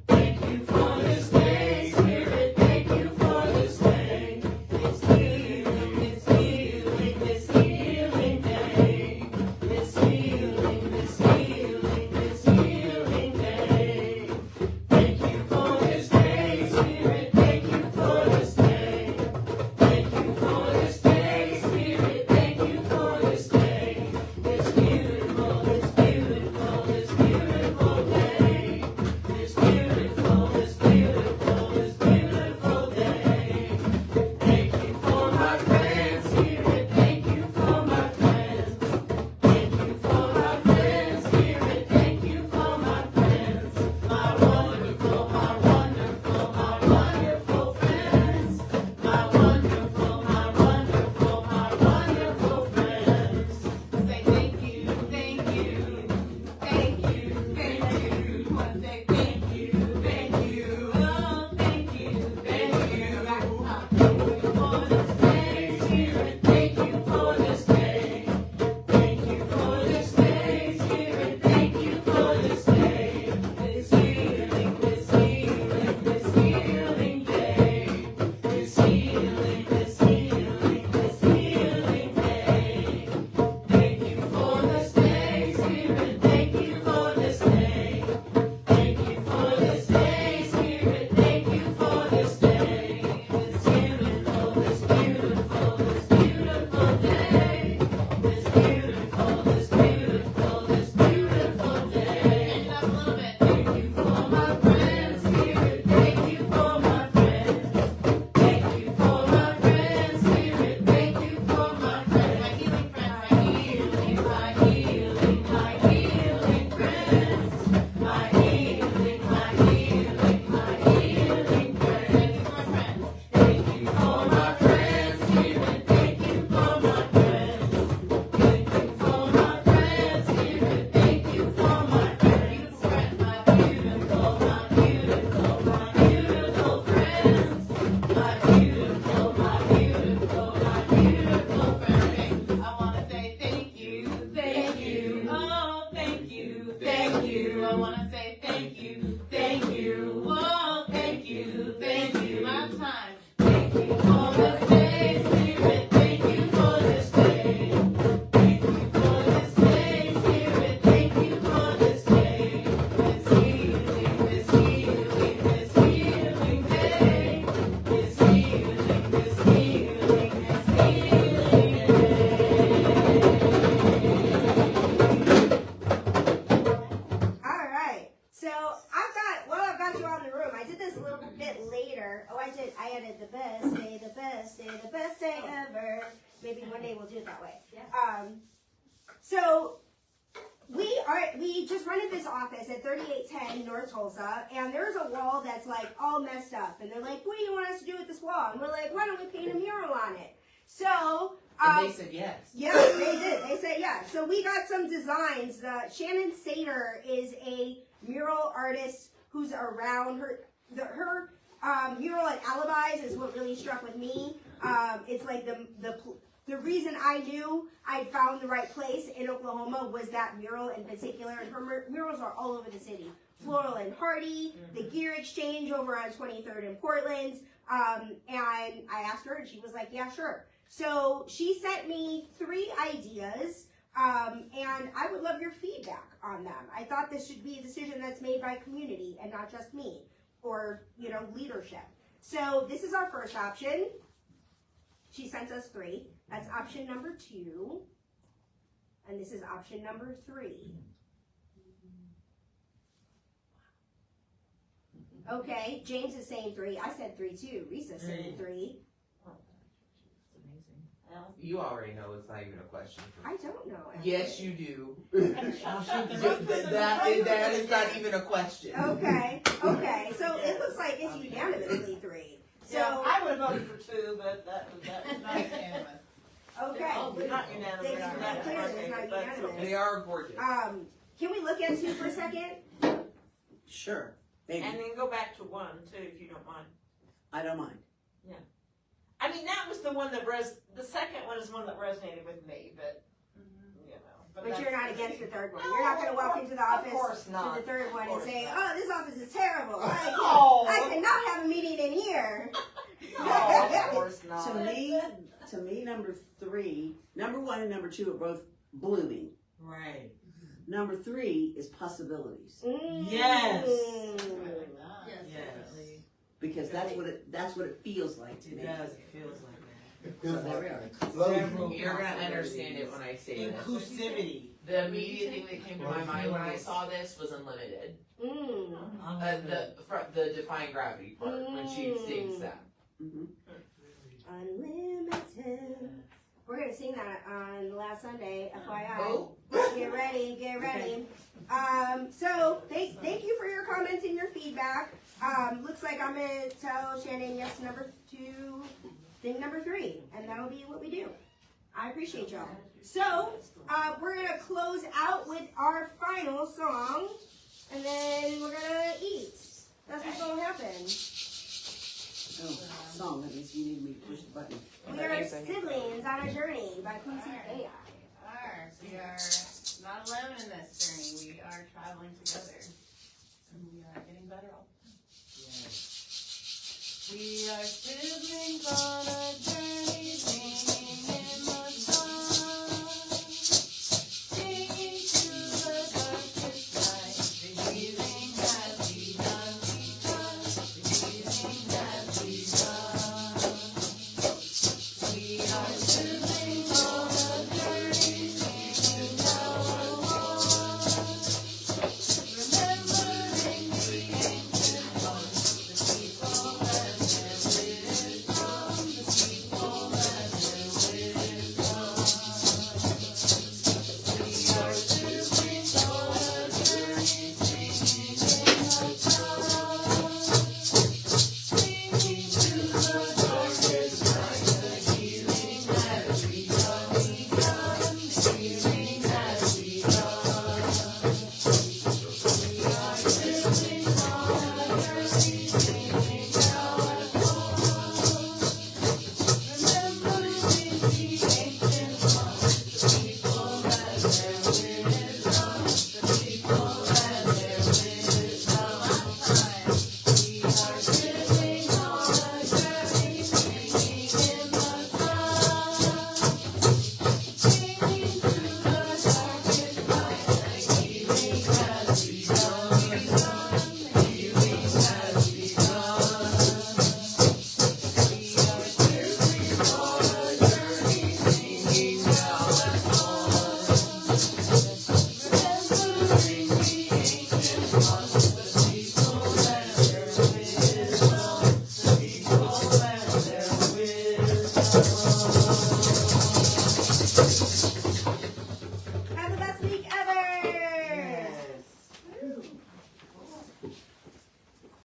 Thank you for this day, Spirit. Thank you for this day. It's healing, it's healing, it's healing day. It's healing, it's healing, it's healing day. Thank you for this day, Spirit. Thank you for this day. Thank you for this day, Spirit. Thank you for this day. It's beautiful, it's beautiful, it's beautiful day. It's beautiful, it's beautiful, it's beautiful day. Thank you for my friends, Spirit. Thank you for my friends. Thank you for my friends, Spirit. Thank you for my friends. My wonderful, my wonderful, my wonderful friends. My wonderful, my wonderful, my wonderful friends. Say thank you, thank you, thank you, thank you. Wanna say thank you, thank you, oh thank you, thank you. Thank you for this day, Spirit. Thank you for this day. Thank you for this day, Spirit. Thank you for this day. This healing, this healing, this healing day. This healing, this healing, this healing day. Thank you for this day, Spirit. Thank you for this day. Thank you for this day, Spirit. Thank you for this day. This beautiful, this beautiful, this beautiful day. This beautiful, this beautiful, this beautiful day. Change it up a little bit. Thank you for my friends, Spirit. Thank you for my friends. Thank you for my friends, Spirit. Thank you for my friends. My healing friends, my healing. My healing, my healing friends. My healing, my healing, my healing friends. Thank you for my friends. Thank you for my friends, Spirit. Thank you for my friends. Thank you for my friends, Spirit. Thank you for my friends. My beautiful, my beautiful, my beautiful friends. My beautiful, my beautiful, my beautiful friends. I wanna say thank you, Thank you. oh thank you, Thank you. I wanna say thank you, Thank you. oh thank you, Thank you. Last time. Thank you for this day, Spirit. Thank you for this day. Thank you for this day, Spirit. Thank you for this day. This healing, this healing, this healing day. This healing, this healing, this healing All right. So I've got you on the room. I did this a little bit later. Oh, I added the best day, the best day, the best day ever. Maybe one day we'll do it that way. Yeah. So we just rented this office at 3810 North Tulsa, and there's a wall that's like all messed up. And they're like, "What do you want us to do with this wall?" And we're like, "Why don't we paint a mural on it?" So, And they said yes. yes, they did. They said yes. So we got some designs. Shannon Sater is a mural artist who's around. Her mural at Alibis is what really struck with me. It's like the reason I knew I'd found the right place in Oklahoma was that mural in particular. And her murals are all over the city. Floral and Hardy, the Gear Exchange over on 23rd in Portland. And I asked her, and she was like, yeah, sure. So she sent me 3 ideas, and I would love your feedback on them. I thought this should be a decision that's made by community and not just me or, leadership. So this is our first option. She sent us 3. That's option number 2. And this is option number 3. Okay, James is saying 3. I said 3 too. Risa's saying 3. You already know it's not even a question. I don't know. Actually. Yes, you do. that is not even a question. Okay. So it looks like it's unanimously 3. So Yeah, I would have voted for 2, but that Not unanimous. okay. Oh, not unanimous. Thanks for being clear that it's not unanimous. They are gorgeous. Can we look at 2 for a second? Sure. Maybe. And then go back to 1 too, if you don't mind. I don't mind. I mean, that was the one that the second one is one that resonated with me, but, But you're not against the third one. You're not going to walk into the office Of course not. to the third one and course say, not. oh, this office is terrible. Oh. I cannot have a meeting in here. No, of course not. To me, number 1 and number 2 are both blooming. Right. Number 3 is possibilities, Yes. I like that. Yes. because that's what it feels like to me. It does. It feels like So there we are. that. You're gonna understand it when I say that. Inclusivity. The immediate thing that came to my mind when I saw this was unlimited. The defying gravity part when she sings that. Mhm. Unlimited. We're going to sing that on last Sunday, FYI. Oh. Get ready. So thank you for your comments and your feedback. Looks like I'm going to tell Shannon yes to number 2, thing number 3, and that'll be what we do. I appreciate y'all. So we're going to close out with our final song, and then we're going to eat. That's what's going to happen. Oh, song. That means you need me to push the button. We are siblings on a journey by Quincy Day. We are not alone in this journey. We are traveling together. And we are getting better all the time. We are siblings on a journey.